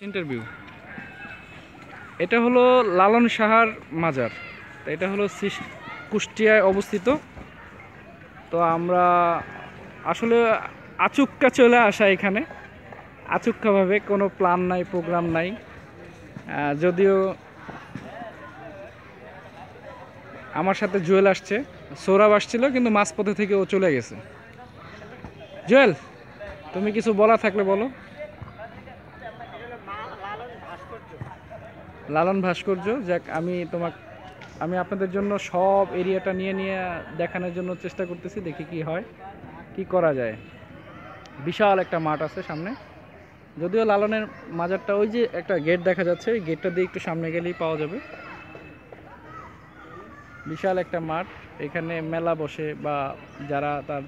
Interview. এটা হলো লালন শাহর মাজার। তো এটা হলো কুষ্টিয়ায় অবস্থিত। তো আমরা আসলে আচুক্কা চলে আসা এখানে, আচুক্কাভাবে কোনো প্ল্যান নাই, প্রোগ্রাম নাই। যদিও আমার সাথে জুয়েল আসছে, সৌরভ আসছিল, কিন্তু মাঝপথে থেকে ও চলে গেছে। জুয়েল, তুমি কিছু বলা থাকলে বলো। লালন ভাস্কর্য, যাক আমি আপনাদের জন্য সব এরিয়াটা নিয়ে দেখানোর জন্য চেষ্টা করতেছি, দেখি কি হয়, কি করা যায়। বিশাল একটা মাঠ আছে সামনে, যদিও লালনের মাজারটা ওই যে একটা গেট দেখা যাচ্ছে, ওই গেটটা দিয়ে একটু সামনে গেলেই পাওয়া যাবে। বিশাল একটা মাঠ, এখানে মেলা বসে, বা যারা তার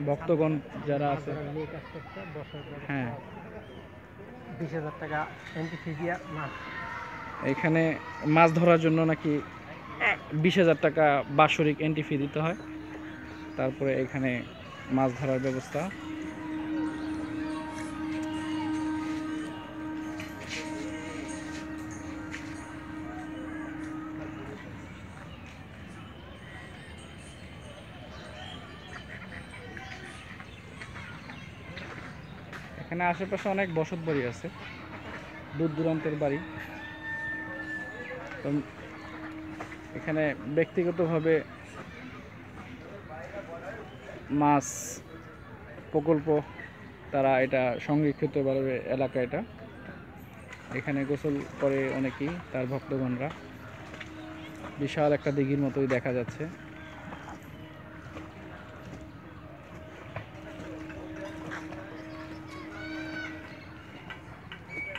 ভক্তগণ যারা আছে, হ্যাঁ, 20,000 টাকা এন্ট্রি ফি দিয়া মাছ। এখানে মাছ ধরার জন্য নাকি 20,000 টাকা বাৎসরিক এন্ট্রি ফি দিতে হয়, তারপরে এখানে মাছ ধরার ব্যবস্থা। এখানে আশেপাশে অনেক বসত বাড়ি আছে, দূর দূরান্তের বাড়ি। তো এখানে ব্যক্তিগতভাবে মাছ প্রকল্প, তারা এটা সংরক্ষিতভাবে এলাকা, এটা এখানে গোসল করে অনেকেই, তার ভক্তগণরা। বিশাল একটা দিঘির মতোই দেখা যাচ্ছে।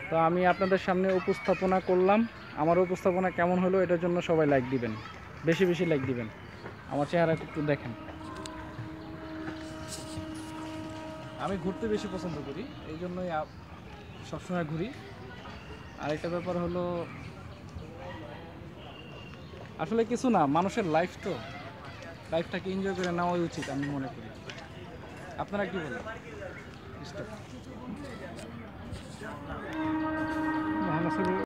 তো আমি আপনাদের সামনে উপস্থাপনা করলাম। আমার উপস্থাপনা কেমন হলো এটার জন্য সবাই লাইক দিবেন, বেশি বেশি লাইক দিবেন। আমার চেহারা একটু দেখেন। আমি ঘুরতে বেশি পছন্দ করি, এই জন্যই সবসময় ঘুরি। আরেকটা ব্যাপার হলো, আসলে কিছু না, মানুষের লাইফ, তো লাইফটাকে এনজয় করে নেওয়াই উচিত আমি মনে করি। আপনারা কি বলেন?